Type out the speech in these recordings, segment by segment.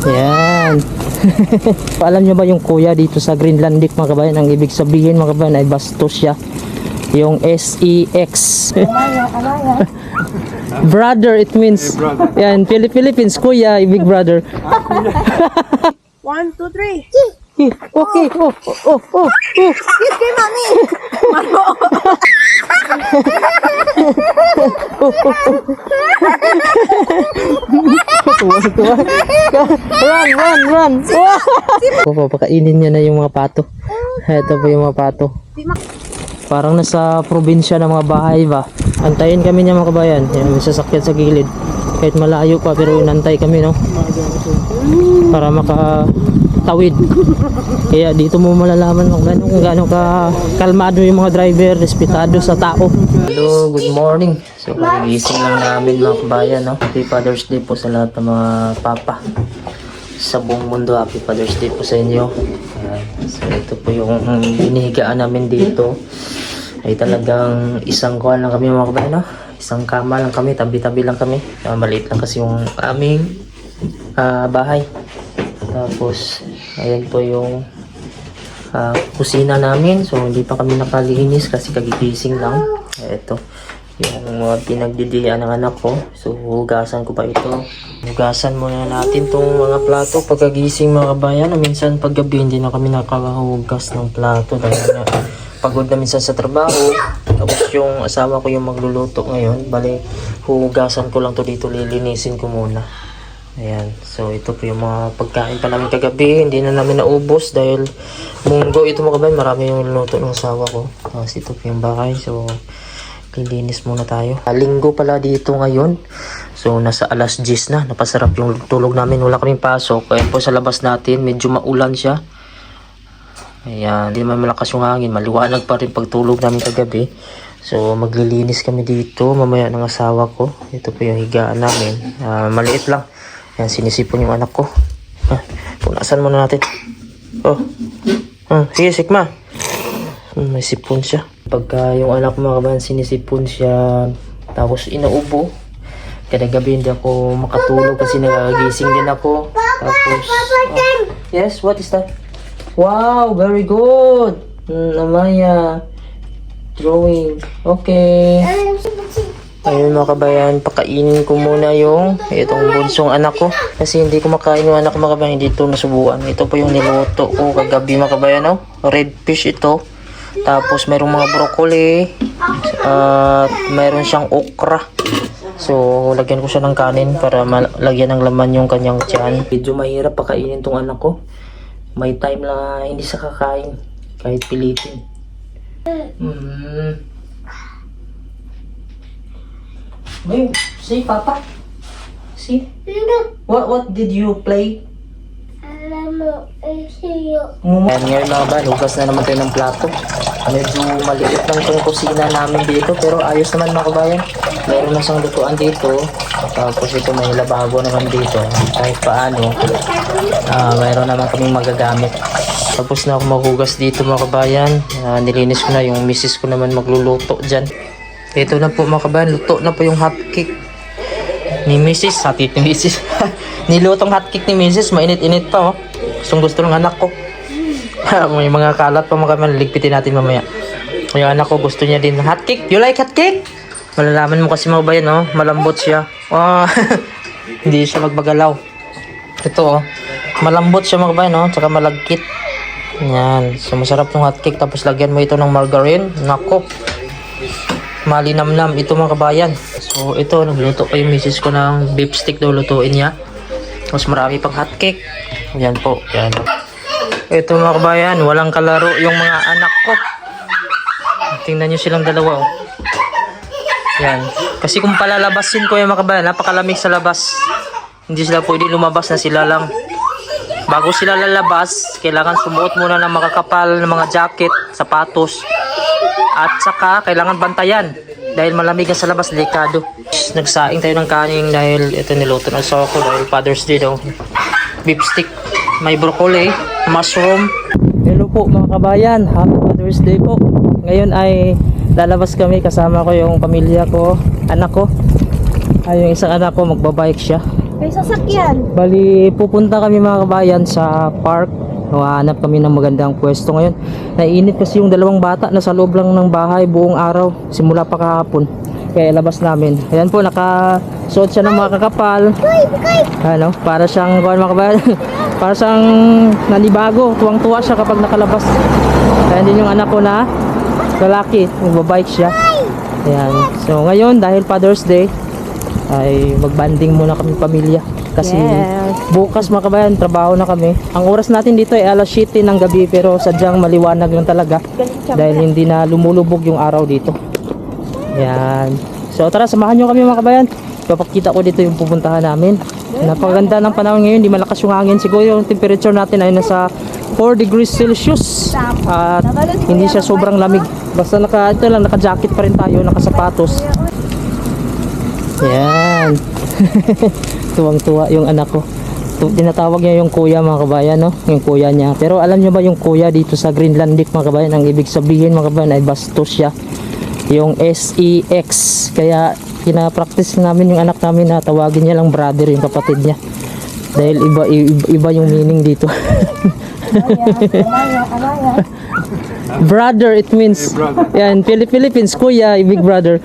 Yan. Alam nyo ba yung kuya dito sa Greenlandic mga kabayan, ang ibig sabihin mga kabayan ay bastos siya. Yung SEX. Brother, it means. Yan, Philippines, kuya, big brother. 1, 2, 3. Okay, oh. Excuse me, mommy. Tuwa. Run. Papakainin niya na yung mga pato. Ito po yung mga pato. Parang nasa probinsya ng mga bahay ba. Antayin kami niya mga kabayan. Yan, may sasakyan sa gilid. Kahit malayo pa pero inantay kami, no? Para makatawid. Kaya dito mo malalaman kung gano'ng ka kalmado yung mga driver, respetado sa tao. Hello, good morning. So, kagigising lang namin mga kabayan, no? Happy Father's Day po sa lahat ng mga papa sa buong mundo. Happy Father's Day po sa inyo. So, ito po yung binihigaan namin dito. Ay talagang isang kuhan lang kami mga kabayan, no? Isang kama lang kami, tabi-tabi lang kami. Maliit lang kasi yung aming bahay. Tapos, ayan po yung kusina namin. So, hindi pa kami nakalinis kasi kagigising lang. Ito, yung mga pinagdidihan ng anak ko. So, hugasan ko pa ito. Hugasan muna natin tong mga plato pagkagising mga kabayan. Minsan paggabi hindi na kami nakahugas ng plato dahil na pagod na minsan sa trabaho. Tapos yung asawa ko yung magluluto ngayon. Bali, hugasan ko lang to dito. Lilinisin ko muna. Ayan. So, ito po yung mga pagkain pa namin kagabi. Hindi na namin naubos dahil munggo ito mga kabayan. Marami yung luto ng asawa ko. Tapos ito po yung bahay. So, lilinis muna tayo. Linggo pala dito ngayon. So, nasa alas 10 na. Napasarap yung tulog namin. Wala kaming pasok. Ayan po sa labas natin. Medyo maulan siya. Ayan. Hindi naman malakas yung hangin. Maliwanag pa rin pagtulog namin kagabi. So, maglilinis kami dito. Mamaya ng asawa ko. Ito po yung higaan namin. Maliit lang. Yan, sinisipon yung anak ko. Punasan muna natin. Sige, sikma. May sipon siya. Pagka yung anak ko mga kabayan, sinisipon siya. Tapos inaubo. Kada gabi hindi ako makatulog kasi nagagising din ako. Tapos, yes, what is that? Wow, very good. Namaya. Drawing. Okay. Ayun mga kabayan, pakainin ko muna yung itong bunsong anak ko. Kasi hindi ko makain yung anak ko mga kabayan, hindi ito nasubukan. Ito po yung niluto ko kagabi mga kabayan, no? Red fish ito. Tapos mayroong mga broccoli. At mayroon siyang okra. So, lagyan ko siya ng kanin para lagyan ng laman yung kanyang tiyan. Medyo mahirap pakainin tong anak ko. May time lang hindi siya kakain. Kahit pilitin. Wait, see, Papa? See? What did you play? Alam mo, siyo. Ayan ngayon mga ba, hugas na naman tayo ng plato. Medyo maliit lang itong kusina namin dito, pero ayos naman mga kabayan. Meron na siyang lutuan dito. Tapos ito may lababo naman dito. Kahit paano, mayroon naman kaming magagamit. Tapos na ako maghugas dito mga kabayan. Nilinis ko na, yung misis ko naman magluluto dyan. Ito na po mga kabayan, luto na po yung hotcake ni Mrs. Hatit ni Mrs. Nilutong hotcake ni Mrs. Mainit-init pa, oh. Gustong gusto ng anak ko. May mga kalat pa mga kabayan, ligpitin natin mamaya. Yung anak ko gusto niya din hotcake. You like hotcake? Malalaman mo kasi mga kabayan, oh. Malambot siya. Hindi siya magbagalaw. Ito, oh. Malambot siya mga kabayan, oh. Tsaka malagkit. Yan. So masarap yung hotcake. Tapos lagyan mo ito ng margarine. Nako. Malinamnam ito mga kabayan. So ito, nagluto pa yung misis ko ng beef stick daw lutuin niya. Tapos marami pang hotcake. Yan po, yan. Ito mga kabayan, walang kalaro yung mga anak ko. Tingnan nyo silang dalawa, oh. Yan. Kasi kung palalabasin ko yung mga kabayan, napakalamig sa labas. Hindi sila pwede lumabas na sila lang. Bago sila lalabas, kailangan sumuot muna ng makakapal ng mga jacket, sapatos. At saka, kailangan bantayan. Dahil malamig sa labas, delikado. Nagsaing tayo ng kanin dahil ito niluto ng asawa ko dahil Father's Day daw. Beef stick, may broccoli, mushroom. Hello po mga kabayan, Happy Father's Day po. Ngayon ay lalabas kami, kasama ko yung pamilya ko, anak ko. Ay, yung isang anak ko magbabike siya. May sasakyan. Bali, pupunta kami mga kabayan sa park. Hanap kami ng magandang pwesto ngayon. Nainit kasi yung dalawang bata na sa loob lang ng bahay buong araw. Simula pa kahapon. Kaya labas namin. Ayan po, nakasuot siya ng mga kakapal. Ano, para siyang, mga kabayan, para siyang nanibago. Tuwang-tuwa siya kapag nakalabas. Ayan din yung anak ko na lalaki. Magbabike siya. Ayan. So ngayon, dahil Father's Day, ay magbanding muna kami pamilya. Kasi bukas mga kabayan, trabaho na kami. Ang oras natin dito ay alas 7 ng gabi, pero sadyang maliwanag lang talaga dahil hindi na lumulubog yung araw dito. Yan. So tara, samahan nyo kami mga kabayan. Papakita ko dito yung pupuntahan namin. Napakaganda ng panahon ngayon, di malakas yung hangin. Siguro yung temperature natin ay nasa 4 degrees Celsius. At hindi siya sobrang lamig. Basta naka-jacket pa rin tayo, nakasapatos. Yan. Tuwang-tuwa yung anak ko. Tinatawag niya yung kuya mga kabayan, no? Yung kuya niya. Pero alam niyo ba yung kuya dito sa Greenlandic mga kabayan, ang ibig sabihin mga kabayan ay bastos siya. Yung SEX. Kaya pinapractice namin yung anak namin na tawagin niya lang brother yung kapatid niya. Dahil iba yung meaning dito. Brother, it means yan, Philippines, kuya, big brother.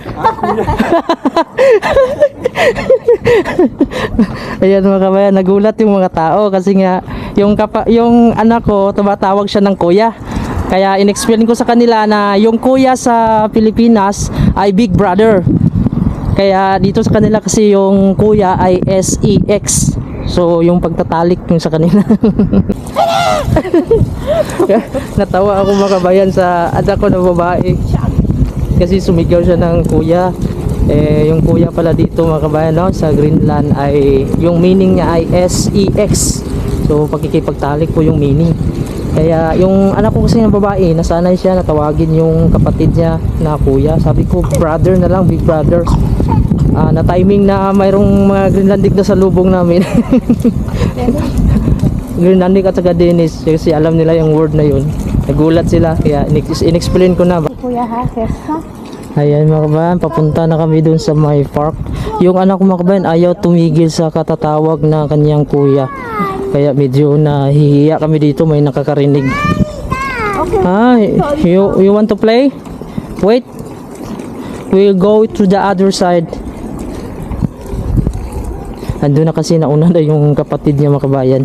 Ayan mga kabayan, nagulat yung mga tao kasi nga yung anak ko tumatawag siya ng kuya. Kaya inexplain ko sa kanila na yung kuya sa Pilipinas ay big brother. Kaya dito sa kanila kasi yung kuya ay SEX. So yung pagtatalik yung sa kanila. Natawa ako mga kabayan sa anak ko na babae. Kasi sumigaw siya ng kuya. Yung kuya pala dito mga kabayan, no, sa Greenland ay yung meaning niya ay SEX. So pagkikipagtalik po yung meaning. Kaya yung anak ko kasi ng babae, nasanay siya natawagin yung kapatid niya na kuya. Sabi ko brother na lang, big brother. Na timing na mayroong mga Greenlandic na sa lubong namin. Greenlandic at saka Danish kasi alam nila yung word na yun. Nagulat sila kaya inexplain ko na. Kuya ha, ha? Ayan mga kabayan, papunta na kami dun sa my park. Yung anak ko mga kabayan ayaw tumigil sa katatawag na kanyang kuya. Kaya medyo nahihiya kami dito, may nakakarinig. Okay. You want to play? Wait. We'll go to the other side. Andun na kasi nauna na yung kapatid niya mga kabayan,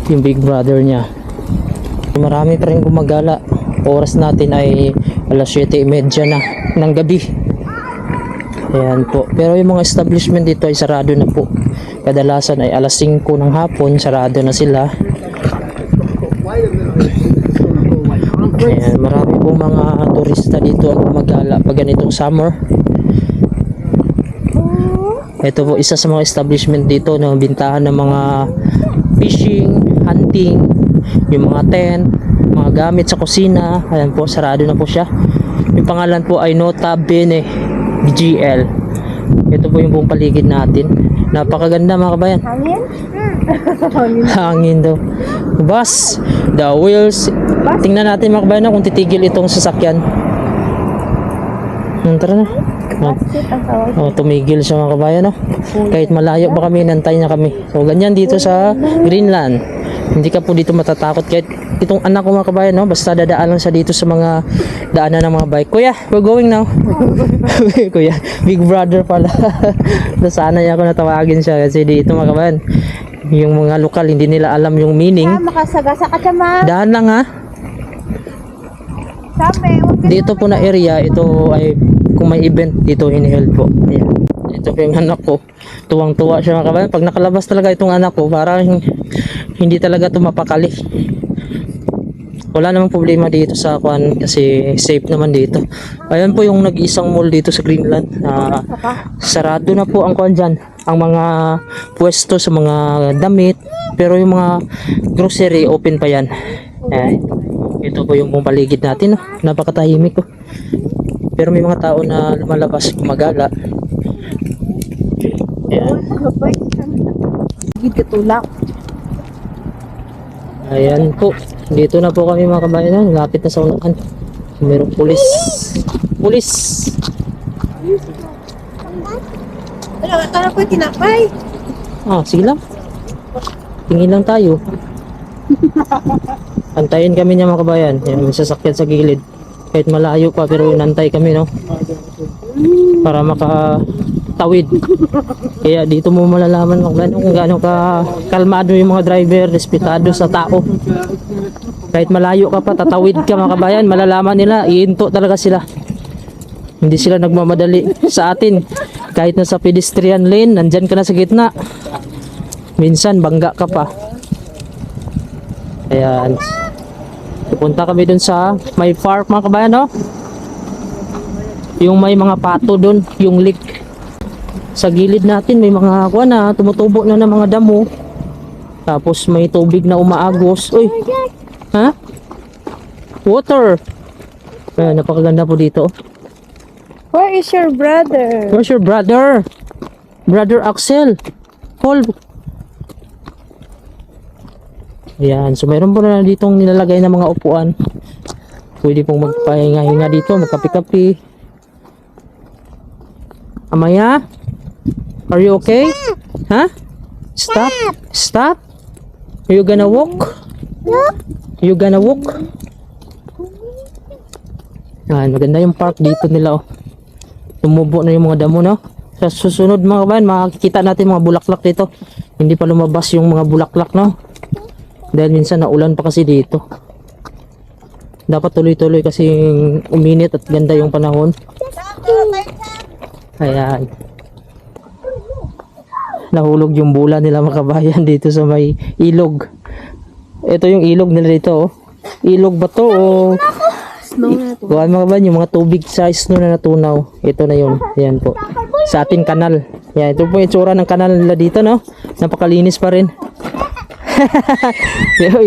yung big brother niya. Marami pa rin gumagala. Oras natin ay alas 7:30 na ng gabi. Ayan po. Pero yung mga establishment dito ay sarado na po. Kadalasan ay alas 5 ng hapon, sarado na sila. Ayan, marami po mga turista dito ang gumagala pag ganitong summer. Ito po isa sa mga establishment dito na bintahan ng mga fishing, hunting, yung mga tent, mga gamit sa kusina. Ayan po, sarado na po siya. Yung pangalan po ay Nota Bene GL. Ito po yung buong paligid natin. Napakaganda mga kabayan. Hangin? Hangin daw. Bus, the wheels. Tingnan natin mga kabayan kung titigil itong sasakyan. Tara na. Tumigil siya mga kabayan, no? Kahit malayo pa kami, nantay na kami. So ganyan dito sa Greenland. Hindi ka po dito matatakot kahit itong anak ko mga kabayan, no? Basta dadaan lang siya dito sa mga daanan ng mga bike. Kuya, we're going now. Kuya, big brother pala. Nasanay ako na tawagin siya kasi dito mga kabayan, yung mga lokal hindi nila alam yung meaning. Makasagasa ka siya, ma. Daan lang ha. Dito po na area, ito ay kung may event dito in-held po. Ayan. Ito po yung anak ko. Tuwang-tuwa siya mga kabayan. Pag nakalabas talaga itong anak ko, parang hindi talaga ito mapakali. Wala namang problema dito sa kuan kasi safe naman dito. Ayan po yung nag-iisang mall dito sa Greenland. Sarado na po ang kuan dyan. Ang mga pwesto sa mga damit. Pero yung mga grocery open pa yan. Ayan. Ito po yung buong paligid natin. Napakatahimik ko. Pero may mga tao na lumalabas, gumagala. Ayan. Ayan po. Dito na po kami mga kabayan. Lapit na sa unahan. Mayroong pulis. Pulis! Ano ko tinapay? Sige lang. Tingin lang tayo. Antayin kami niya mga kabayan. Yan, may sasakyan sa gilid. Kahit malayo pa pero inantay kami, no? Para makatawid. Kaya dito mo malalaman kung gaano ka kalmado yung mga driver, respetado sa tao. Kahit malayo ka pa, tatawid ka mga kabayan, malalaman nila, iinto talaga sila. Hindi sila nagmamadali sa atin. Kahit nasa pedestrian lane, nandyan ka na sa gitna. Minsan, bangga ka pa. Ayan. Pupunta kami dun sa may park mga kabayan, no? Yung may mga pato dun, yung lake. Sa gilid natin may mga kuha na, tumutubo na ng mga damo. Tapos may tubig na umaagos. Uy! Ha? Water! Ayan, napakaganda po dito. Where is your brother? Where's your brother? Brother Axel. Call. Ayan, so mayroon po na ditong nilalagay na mga upuan. Pwede pong magpahinga-hinga dito, magkapi-kapi. Amaya? Are you okay? Huh? Stop? Stop? You gonna walk? You gonna walk? Ayan, maganda yung park dito nila, oh. Tumubo na yung mga damo, no? Sa susunod mga kabayan, makikita natin mga bulaklak dito. Hindi pa lumabas yung mga bulaklak, no? Dahil minsan naulan pa kasi dito. Dapat tuloy-tuloy kasi uminit at ganda yung panahon. Ayan. Nahulog yung bula nila mga kabayan dito sa may ilog. Ito yung ilog nila dito, oh. Ilog ba to o... Snow na to. Kuhaan mga kabayan, yung mga tubig sa snow na natunaw. Ito na yun. Ayan po. Sa ating kanal. Ayan, ito po yung tsura ng kanal nila dito, no? Napakalinis pa rin.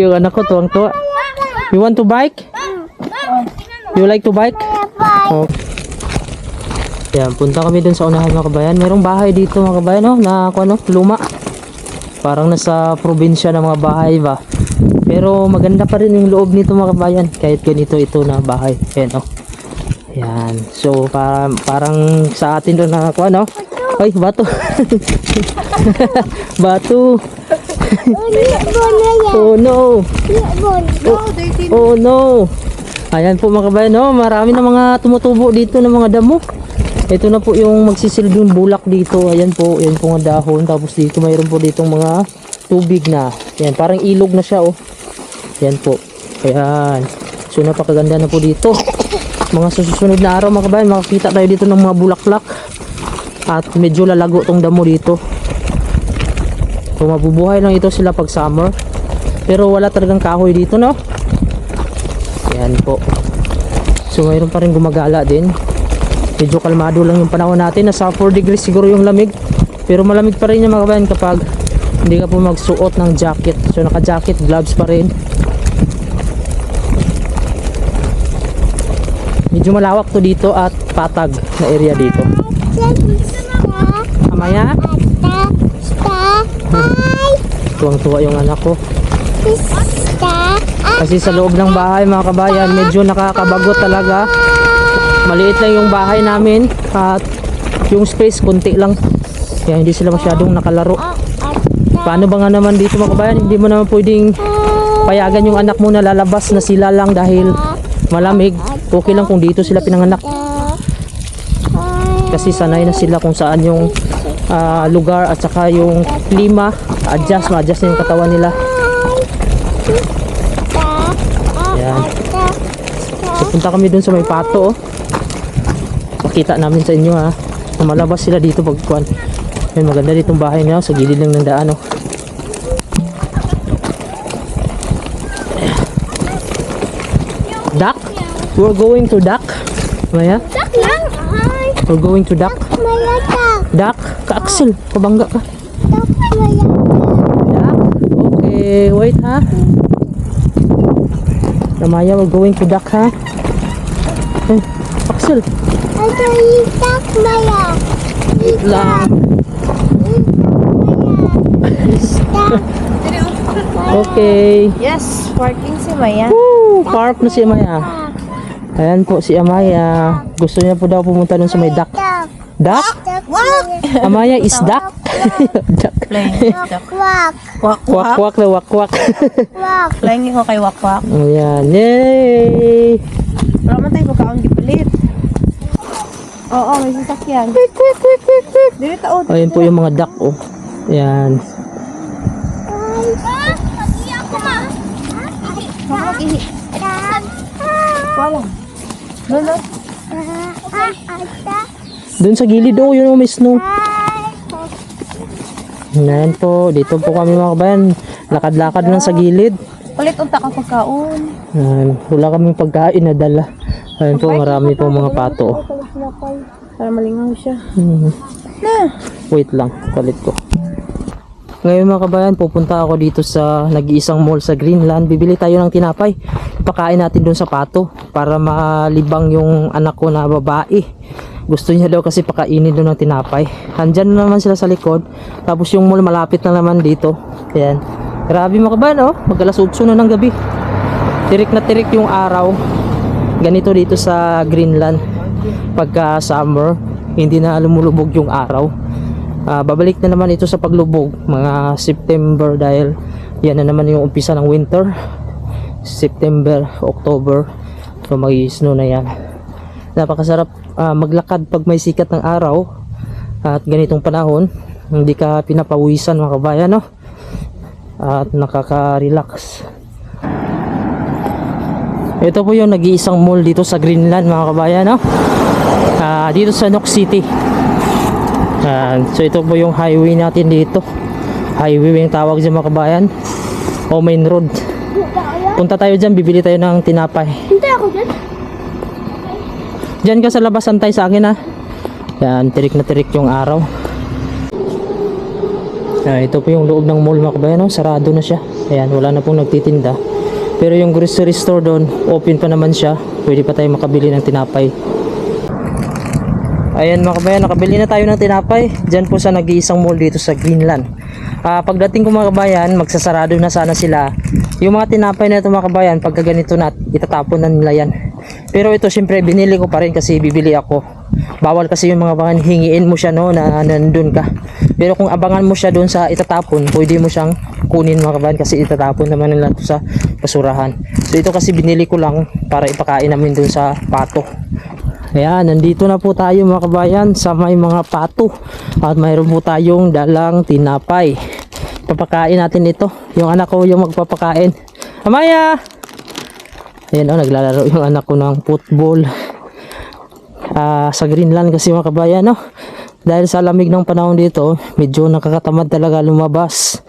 yung anak ko tuwang-tuwa. You want to bike? You like to bike? Oh. Yan, punta kami dun sa unahan mga kabayan. Merong bahay dito mga kabayan, no? Na ano, luma. Parang nasa probinsya ng mga bahay ba. Pero maganda pa rin yung loob nito mga kabayan. Kahit ganito ito na bahay. Ayan, oh. Yan. So parang sa atin doon na ano. Ay, bato. Bato. Oh no. Oh no. Ayan po mga kabayan, no? Marami na mga tumutubo dito ng mga damo. Ito na po yung magsisilbing bulak dito. Ayan po, yan po nga dahon. Tapos dito mayroon po ditong mga tubig na. Ayan, parang ilog na siya, oh. Ayan po. Ayan. So napakaganda na po dito. Mga susunod na araw mga kabayan, makakita tayo dito ng mga bulaklak. At medyo lalago tong damo dito. So mabubuhay lang ito sila pag summer. Pero wala talagang kahoy dito, no? Ayan po. So mayroon pa rin gumagala din. Medyo kalmado lang yung panahon natin. Nasa 4 degrees siguro yung lamig. Pero malamig pa rin yung mga kabayan kapag hindi ka po magsuot ng jacket. So naka jacket, gloves pa rin. Medyo malawak to dito at patag na area dito. Amaya? Tuwang-tuwa yung anak ko. Kasi sa loob ng bahay mga kabayan, medyo nakakabagot talaga. Maliit lang yung bahay namin at yung space kunti lang. Kaya hindi sila masyadong nakalaro. Paano ba nga naman dito mga kabayan? Hindi mo naman pwedeng payagan yung anak mo na lalabas na sila lang dahil malamig. Okay lang kung dito sila pinanganak. Kasi sanay na sila kung saan yung lugar at saka yung klima. Ma-adjust yung katawan nila. Ayan. So punta kami dun sa may pato, oh. Makita namin sa inyo, ha. Malabas sila dito pagkuhan. Ayan, maganda ditong bahay niya, sa gilid lang ng daan, oh. Duck? We're going to duck. Maya? Duck lang. Hi. We're going to duck. Maya duck. Duck? Ka-Axel, pabangga ka. Duck. Maya Duck? Okay, wait, ha. Maya, we're going to duck, ha. Eh, Axel. I'm going duck, Maya. Wait lang. Okay. Yes, parking si Maya. Woo! Park na si Amaya. Ayan po si Amaya. Gusto niya po daw pumunta dun sa may duck. Duck? Amaya is duck? Duck. Flying duck. Quack. Kwak-kwak na wak-kwak. Quack. Flying ko kay wakwak. Ayan. Yay! Wala man tayo pagkaon gipalit. Oo, may sasakyan. Dili taon. Ayan po yung mga duck, oh. Ayan. Wala. Lolo. Doon sa gilid, oh, yun, oh, may snow. Ayan po, dito po kami mga kabayan. Lakad-lakad lang sa gilid. Palit unta ka pagkaon. Ayan, wala kaming pagkain na dala. Ayan po, marami po mga pato. Para malingaw siya. Na. Wait lang, palit ko. Ngayon mga kabayan, pupunta ako dito sa nag-iisang mall sa Greenland. Bibili tayo ng tinapay. Ipakain natin doon sa pato para malibang yung anak ko na babae. Gusto niya daw kasi pakainin doon ng tinapay. Andyan na naman sila sa likod. Tapos yung mall malapit na naman dito. Ayan. Grabe mga kabayan, oh. Mag-alas 8 na ng gabi. Tirik na tirik yung araw. Ganito dito sa Greenland. Pagka summer, hindi na lumulubog yung araw. Babalik na naman ito sa paglubog mga September dahil yan na naman yung umpisa ng winter. September, October, so mag-snow na yan. Napakasarap maglakad pag may sikat ng araw at ganitong panahon, hindi ka pinapawisan mga kabayan, no? At nakaka-relax. Ito po yung nag-iisang mall dito sa Greenland mga kabayan, no? Dito sa Nook City. So ito po yung highway natin dito. Highway yung tawag dyan mga kabayan, o main road. Punta tayo dyan, bibili tayo ng tinapay. Hintay ako dyan. Dyan ka sa labas, antay sa akin, ha. Yan, tirik na tirik yung araw. Ito po yung loob ng mall mga kabayan, no? Sarado na siya. Ayan, wala na pong nagtitinda. Pero yung grocery store doon, open pa naman siya. Pwede pa tayo makabili ng tinapay. Ayan mga kabayan, nakabili na tayo ng tinapay. Dyan po sa nag-iisang mall dito sa Greenland. Pagdating ko mga kabayan, magsasarado na sana sila. Yung mga tinapay na ito mga kabayan, pagka ganito na, itatapon na nila yan. Pero ito syempre binili ko pa rin kasi bibili ako. Bawal kasi yung mga kabayan, hingiin mo siya, no, na nandun ka. Pero kung abangan mo siya doon sa itatapon, pwede mo siyang kunin mga kabayan kasi itatapon naman nila ito sa basurahan. So ito kasi binili ko lang para ipakain namin doon sa pato. Ayan, nandito na po tayo mga kabayan sa may mga pato. At mayroon po tayong dalang tinapay. Papakain natin ito. Yung anak ko yung magpapakain. Amaya! Ayan, naglalaro yung anak ko ng football. Sa Greenland kasi mga kabayan, no? Dahil sa lamig ng panahon dito, medyo nakakatamad talaga lumabas.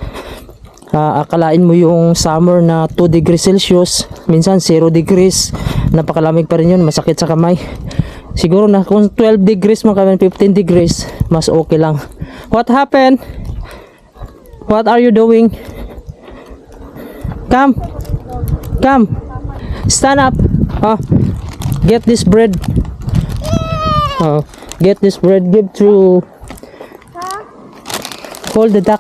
Akalain mo yung summer na 2 degrees Celsius, minsan 0 degrees. Napakalamig pa rin yun, masakit sa kamay. Siguro na kung 12 degrees mga kabayan, 15 degrees, mas okay lang. What happened? What are you doing? Come. Come. Stand up. Get this bread. Get this bread. Give to. Call the duck.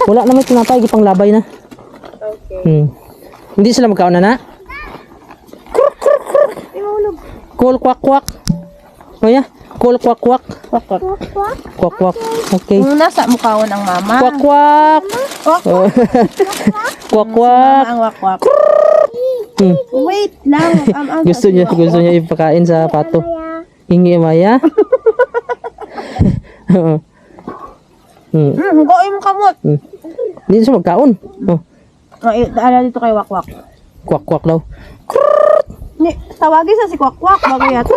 Wala naman tinapay, gipang labay na. Okay. Hindi sila magkaon na. Call kwak kwak. Oh yeah. Call kwak kwak. Kwak kwak. Kwak kwak. Okay. Kung nasa mukhawan ang mama. Kwak kwak. Kwak Oh. Kwak kwak. ang wakwak. Wait lang. Gusto niya ipakain sa pato. Hingi Maya. Oo. Hugoy mo kamot. Hindi siya magkaon. Oh. Ala dito kay wakwak. Kwak kwak daw. Tawagin sa si wakwak. Bago yan.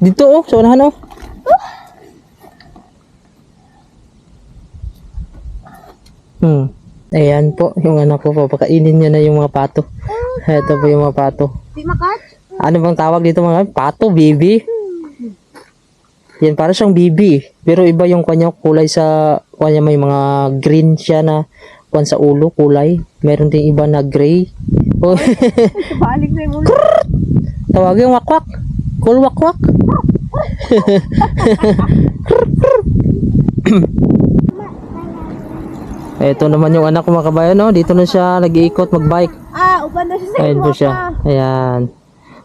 Dito oh, sa unahan oh. Ayan po, yung anak ko po, pakainin niya na yung mga pato. Ito po yung mga pato. Di makat? Ano bang tawag dito mga pato? Baby? Yan, para siyang baby. Pero iba yung kanya kulay sa, kanya may mga green siya na kwan sa ulo, kulay. Meron ding iba na gray. Oh. Balik na yung ulo. Tawagin yung wakwak. Cool wakwak. Ito naman yung anak ko mga kabayan, no? Dito na siya nag-iikot magbike. Uban na siya sa Ayan po siya. Ayan.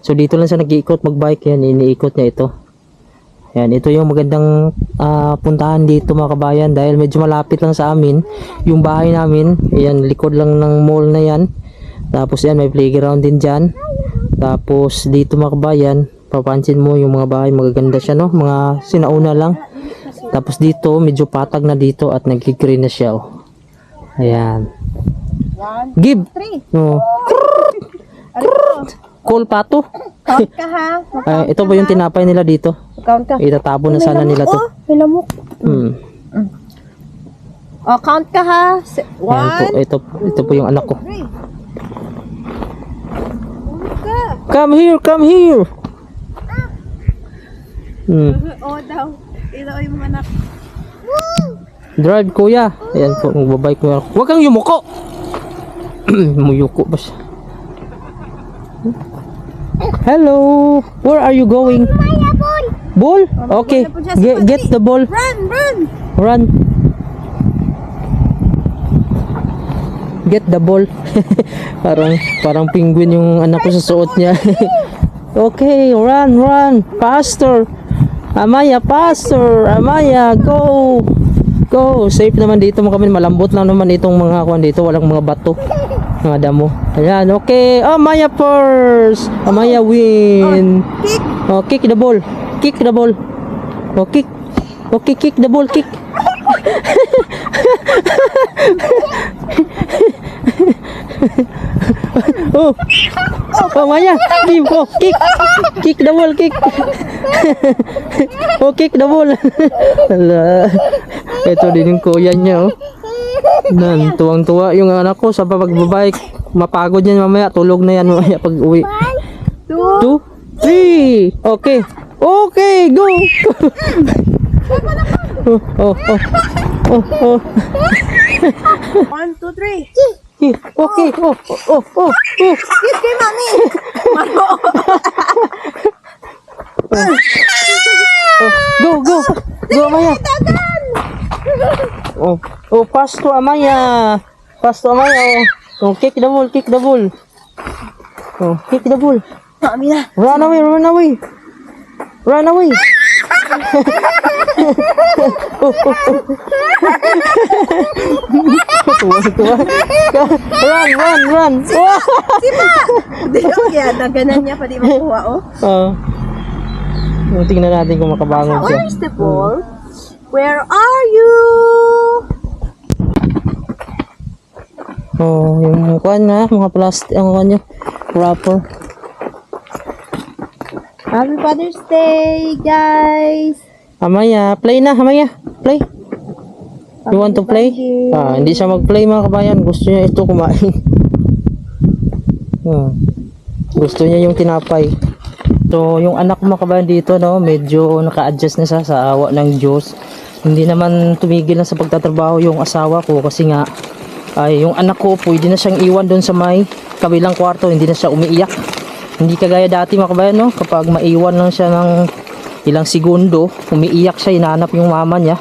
So dito lang siya nag-iikot magbike. Yan, iniikot niya ito. Yan, ito yung magandang puntahan dito mga kabayan dahil medyo malapit lang sa amin yung bahay namin. Yan, likod lang ng mall na yan. Tapos yan, may playground din dyan. Tapos dito mga kabayan, papansin mo yung mga bahay, magaganda siya, no? Mga sinauna lang. Tapos dito, medyo patag na dito at nag-green na siya, oh. Ayan. 1, Give! 3. Oh. Cool pato. Count ka ha. Ito ba yung tinapay nila dito? Count ka. Itatapon na sana nila to. Oh, may lamok. Hmm. Oh, count ka ha. Ayan po, 1, ito po yung anak ko. 3. Ka. Come here, come here. Hmm. Oo daw. Ito yung mga anak. Drive kuya. Ayan po, magbabike ko. Huwag kang yumuko. Muyuko ba siya? Hello. Where are you going? Ball? Okay. Get the ball. Run, run. Run. Get the ball. parang penguin yung anak ko sa suot niya. Okay, run, run. Faster. Amaya, faster. Amaya, go. Go. Safe naman dito mga kami. Malambot lang naman itong mga kuwan dito. Walang mga bato. Mga damo. Ayan, okay. Amaya first. Amaya win. Kick. Oh, kick the ball. Kick the ball. Oh, kick. Okay, kick the ball. Kick. Oh. Oh, Maya. Team ko. Kick. Kick the ball. Kick. Oh, kick the ball. Hala. Ito din yung kuya niya, oh. Nan, tuwang-tuwa yung anak ko sa pagbabike. Mapagod yan mamaya. Tulog na yan mamaya pag uwi. 2, 3. Okay. Okay, go. Oh, oh, oh. Oh, oh. 1, 2, 3. Okay. Oh, oh, oh, oh. Kiss kay mami. Go, go. Go, Amaya. Oh, oh, pass to Amaya. Pass to Amaya. Oh, kick the ball, kick the ball. Oh, kick the ball. Mami na. Run away, run away. Run away. Oh, oh, oh. Tuwa, tuwa. Run, run, run. Oh. Di ko kaya naganan niya pa di makuha oh. Tingnan natin kung makabangon siya. Where's the ball? Where are you? Oh, yung kuan na, mga plastic, ang kuan niya, wrapper. Happy Father's Day, guys. Amaya, play na, Amaya, play. You want to play? Hindi siya mag-play mga kabayan. Gusto niya ito kumain. Gusto niya yung tinapay. So, yung anak ko mga kabayan dito, no, medyo naka-adjust na siya sa awa ng Diyos. Hindi naman tumigil na sa pagtatrabaho yung asawa ko kasi nga, ay yung anak ko pwede na siyang iwan doon sa may kabilang kwarto. Hindi na siya umiiyak. Hindi kagaya dati mga kabayan, no, kapag maiwan lang siya ng ilang segundo, umiiyak siya, hinahanap yung mama niya.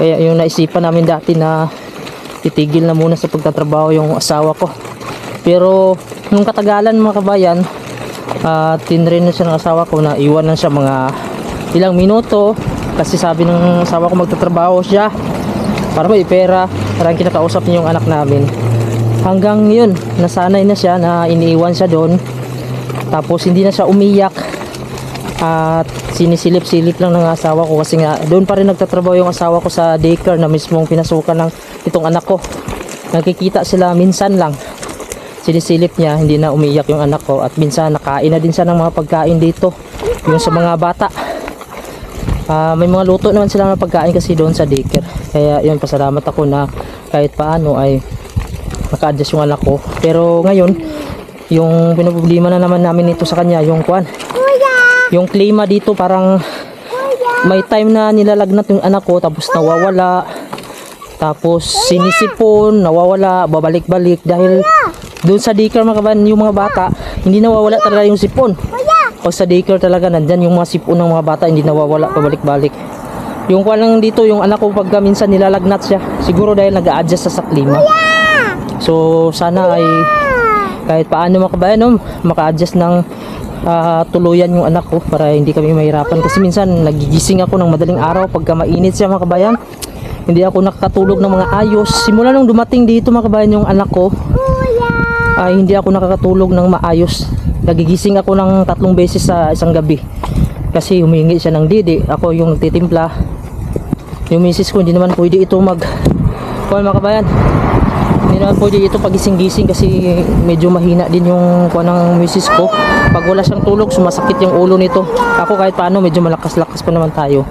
Kaya yung naisipan namin dati na titigil na muna sa pagtatrabaho yung asawa ko. Pero nung katagalan mga kabayan, tinrain na siya ng asawa ko na iwan na siya mga ilang minuto kasi sabi ng asawa ko magtatrabaho siya para may pera. Parang kinakausap niya yung anak namin. Hanggang yun, nasanay na siya na iniiwan siya doon. Tapos hindi na siya umiyak at sinisilip-silip lang ng asawa ko kasi nga doon pa rin nagtatrabaho yung asawa ko sa daycare na mismong pinasukan ng itong anak ko. Nakikita sila minsan lang, sinisilip niya, hindi na umiiyak yung anak ko at minsan nakain na din siya ng mga pagkain dito yung sa mga bata. May mga luto naman sila ng pagkain kasi doon sa daycare, kaya yun, pasalamat ako na kahit paano ay naka-adjust yung anak ko. Pero ngayon yung pinoproblema na naman namin ito sa kanya, yung kwan, yung klima dito, parang may time na nilalagnat yung anak ko tapos nawawala, tapos sinisipon, nawawala, babalik-balik dahil doon sa daycare mga kabayan, yung mga bata hindi nawawala talaga yung sipon. Pag sa daycare talaga nandyan yung mga sipon ng mga bata, hindi nawawala, pabalik-balik. Yung kwan lang dito, yung anak ko pagka minsan nilalagnat siya, siguro dahil nag-a-adjust sa klima. So sana ay kahit paano mga kabayan, no, maka-adjust ng tuluyan yung anak ko para hindi kami mahirapan. Kasi minsan nagigising ako ng madaling araw pagka mainit siya mga kabayan. Hindi ako nakakatulog ng mga ayos. Simula nung dumating dito mga kabayan yung anak ko, ay hindi ako nakakatulog ng maayos. Nagigising ako ng 3 beses sa isang gabi. Kasi humingi siya ng didi. Ako yung nagtitimpla. Yung misis ko hindi naman pwede ito mga kabayan. Hindi naman pwede ito pagising-gising kasi medyo mahina din yung kuha ng misis ko. Pag wala siyang tulog, sumasakit yung ulo nito. Ako kahit paano, medyo malakas-lakas pa naman tayo.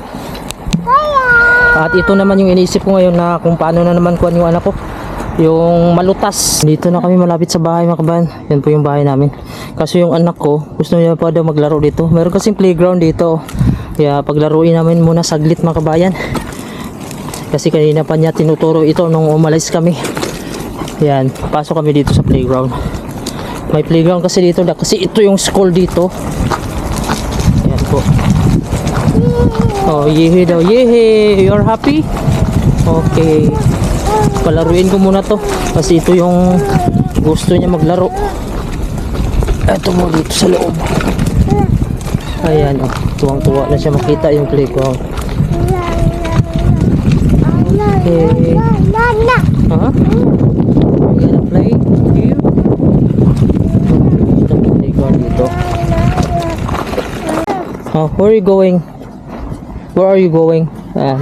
At ito naman yung iniisip ko ngayon na kung paano na naman kuha yung anak ko. Yung malutas. Dito na kami malapit sa bahay mga kabayan. Yan po yung bahay namin. Kasi yung anak ko, gusto niya pa daw maglaro dito. Meron kasing playground dito. Kaya paglaruin namin muna saglit mga kabayan. Kasi kanina pa niya tinuturo ito nung umalis kami. Yan, pasok kami dito sa playground. May playground kasi dito kasi ito yung school dito. Yan po. Oh, yehe daw. Yehe! You're happy? Okay. Palaruin ko muna to. Kasi ito yung gusto niya maglaro. Ito mo dito sa loob. Ayan, oh. Tuwang-tuwa na siya makita yung playground. Okay. Huh? You gonna play here? Ito yung playground dito. Oh, where are you going? Where are you going?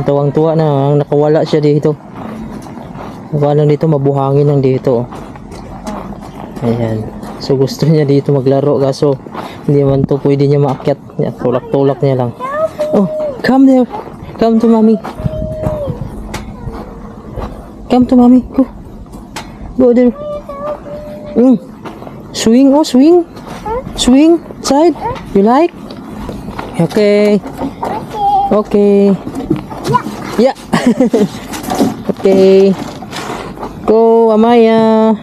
Tuwang-tuwa na. Nakawala siya dito. Nakawala dito, mabuhangin lang dito. Ayan. So gusto niya dito maglaro kaso hindi man to pwede niya maakyat. Tulak-tulak niya lang. Oh, come there. Come to mommy. Come to mommy. Go. Go there. Swing. Oh, swing. Swing. Side. You like? Okay. Okay. Yeah. Okay. Go, Amaya.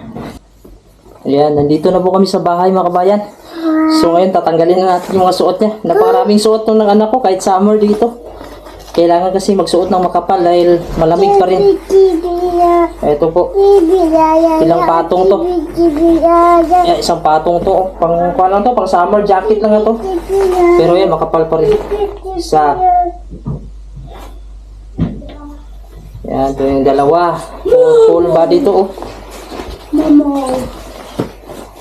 Ayan, nandito na po kami sa bahay mga kabayan. So ngayon, tatanggalin na natin yung mga suot niya. Napakaraming suot ng anak ko kahit summer dito. Kailangan kasi magsuot ng makapal dahil malamig pa rin. Ito po. Ilang patong to? Isang patong to. Pang summer jacket lang ito. Pero yan, makapal pa rin. Isa. Yan, ito yung dalawa. Full body to. Oh.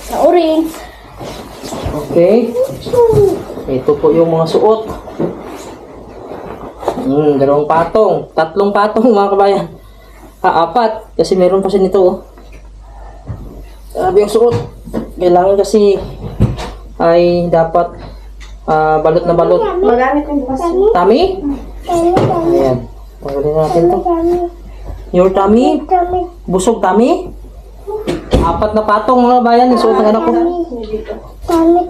Sa orange. Okay. Ito po yung mga suot. Dalawang patong. 3 patong mga kabayan. 4. Kasi meron pa siya nito. Oh. Sabi yung suot. Kailangan kasi ay dapat balot na balot. Magamit yung bukas. Tummy? Ayan. Tanggalin natin to. Your tummy? Busog tummy? 4 na patong mga kabayan. Yung suot ng anak ko. Tummy.